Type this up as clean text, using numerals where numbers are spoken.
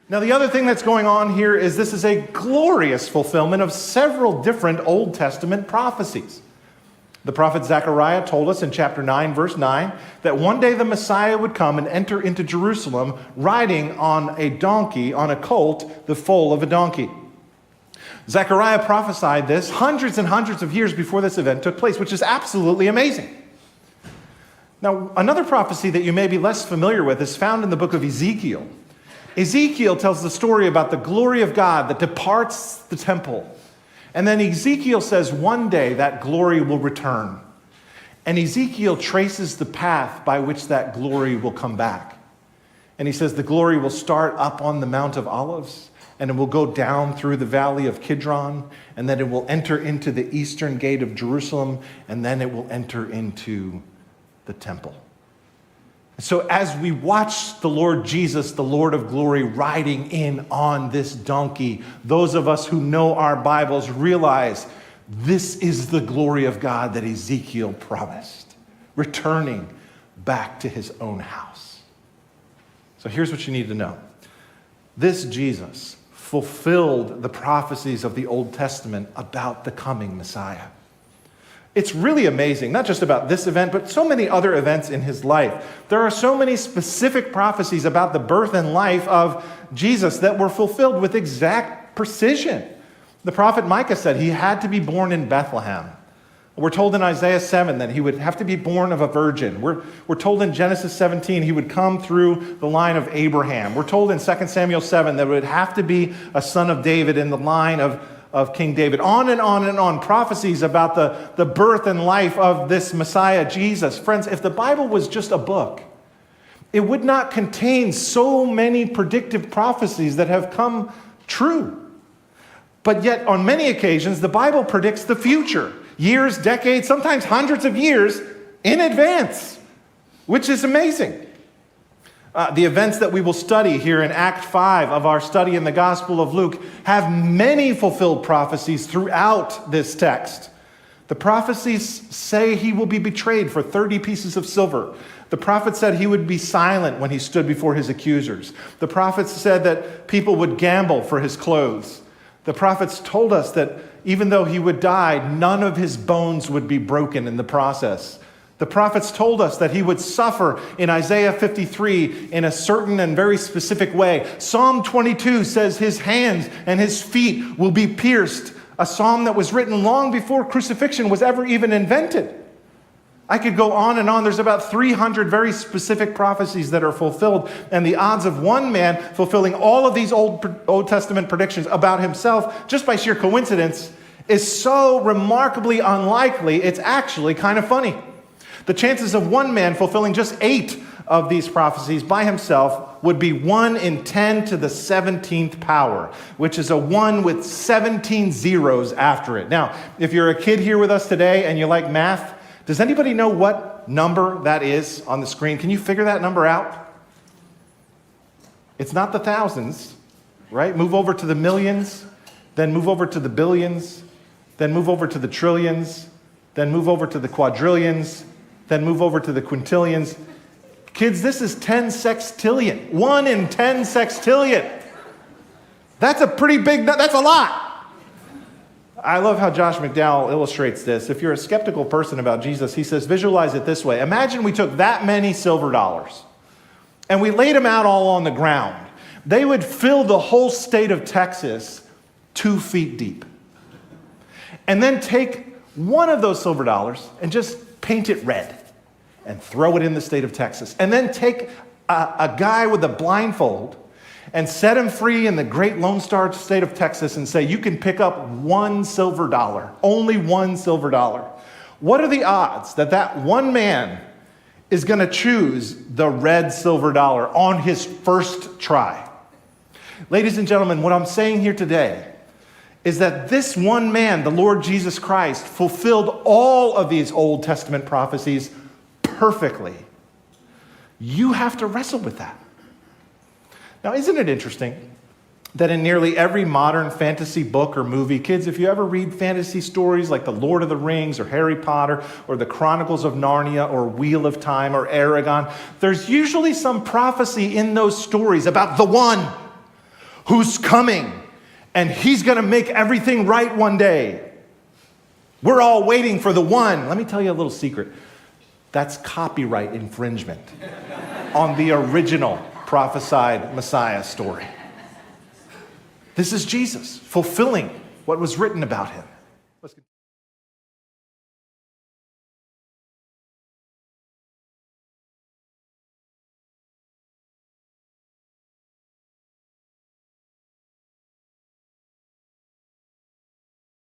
Now, the other thing that's going on here is this is a glorious fulfillment of several different Old Testament prophecies. The prophet Zechariah told us in chapter 9, verse 9, that one day the Messiah would come and enter into Jerusalem riding on a donkey, on a colt, the foal of a donkey. Zechariah prophesied this hundreds and hundreds of years before this event took place, which is absolutely amazing. Now, another prophecy that you may be less familiar with is found in the book of Ezekiel. Ezekiel tells the story about the glory of God that departs the temple. And then Ezekiel says one day that glory will return. And Ezekiel traces the path by which that glory will come back. And he says the glory will start up on the Mount of Olives, and it will go down through the valley of Kidron, and then it will enter into the eastern gate of Jerusalem, and then it will enter into the temple. So as we watch the Lord Jesus, the Lord of glory, riding in on this donkey, those of us who know our Bibles realize this is the glory of God that Ezekiel promised, returning back to his own house. So here's what you need to know. This Jesus fulfilled the prophecies of the Old Testament about the coming Messiah. It's really amazing, not just about this event, but so many other events in his life. There are so many specific prophecies about the birth and life of Jesus that were fulfilled with exact precision. The prophet Micah said he had to be born in Bethlehem. We're told in Isaiah 7 that he would have to be born of a virgin. We're told in Genesis 17 he would come through the line of Abraham. We're told in 2 Samuel 7 that it would have to be a son of David in the line of King David. On and on and on, prophecies about the birth and life of this Messiah, Jesus. Friends, if the Bible was just a book, it would not contain so many predictive prophecies that have come true. But yet, on many occasions, the Bible predicts the future, years, decades, sometimes hundreds of years in advance, which is amazing. The events that we will study here in Act 5 of our study in the Gospel of Luke have many fulfilled prophecies throughout this text. The prophecies say he will be betrayed for 30 pieces of silver. The prophet said he would be silent when he stood before his accusers. The prophets said that people would gamble for his clothes. The prophets told us that even though he would die, none of his bones would be broken in the process. The prophets told us that he would suffer in Isaiah 53 in a certain and very specific way. Psalm 22 says his hands and his feet will be pierced, a psalm that was written long before crucifixion was ever even invented. I could go on and on. There's about 300 very specific prophecies that are fulfilled, and the odds of one man fulfilling all of these Old Testament predictions about himself just by sheer coincidence is so remarkably unlikely, it's actually kind of funny. The chances of one man fulfilling just 8 of these prophecies by himself would be 1 in 10 to the 17th power, which is a 1 with 17 zeros after it. Now, if you're a kid here with us today and you like math, does anybody know what number that is on the screen? Can you figure that number out? It's not the thousands, right? Move over to the millions, then move over to the billions, then move over to the trillions, then move over to the quadrillions, then move over to the quintillions. Kids, this is 10 sextillion. 1 in 10 sextillion. That's a pretty big, that's a lot. I love how Josh McDowell illustrates this. If you're a skeptical person about Jesus, he says, visualize it this way. Imagine we took that many silver dollars and we laid them out all on the ground. They would fill the whole state of Texas 2 feet deep. And then take one of those silver dollars and just paint it red and throw it in the state of Texas. And then take a guy with a blindfold and set him free in the great Lone Star state of Texas and say, you can pick up $1 silver, only $1 silver. What are the odds that that one man is going to choose the red silver dollar on his first try? Ladies and gentlemen, what I'm saying here today is that this one man, the Lord Jesus Christ, fulfilled all of these Old Testament prophecies perfectly. You have to wrestle with that. Now, isn't it interesting that in nearly every modern fantasy book or movie, kids, if you ever read fantasy stories like The Lord of the Rings or Harry Potter or The Chronicles of Narnia or Wheel of Time or Aragon, there's usually some prophecy in those stories about the one who's coming, and he's going to make everything right one day. We're all waiting for the one. Let me tell you a little secret. That's copyright infringement on the original prophesied Messiah story. This is Jesus fulfilling what was written about him.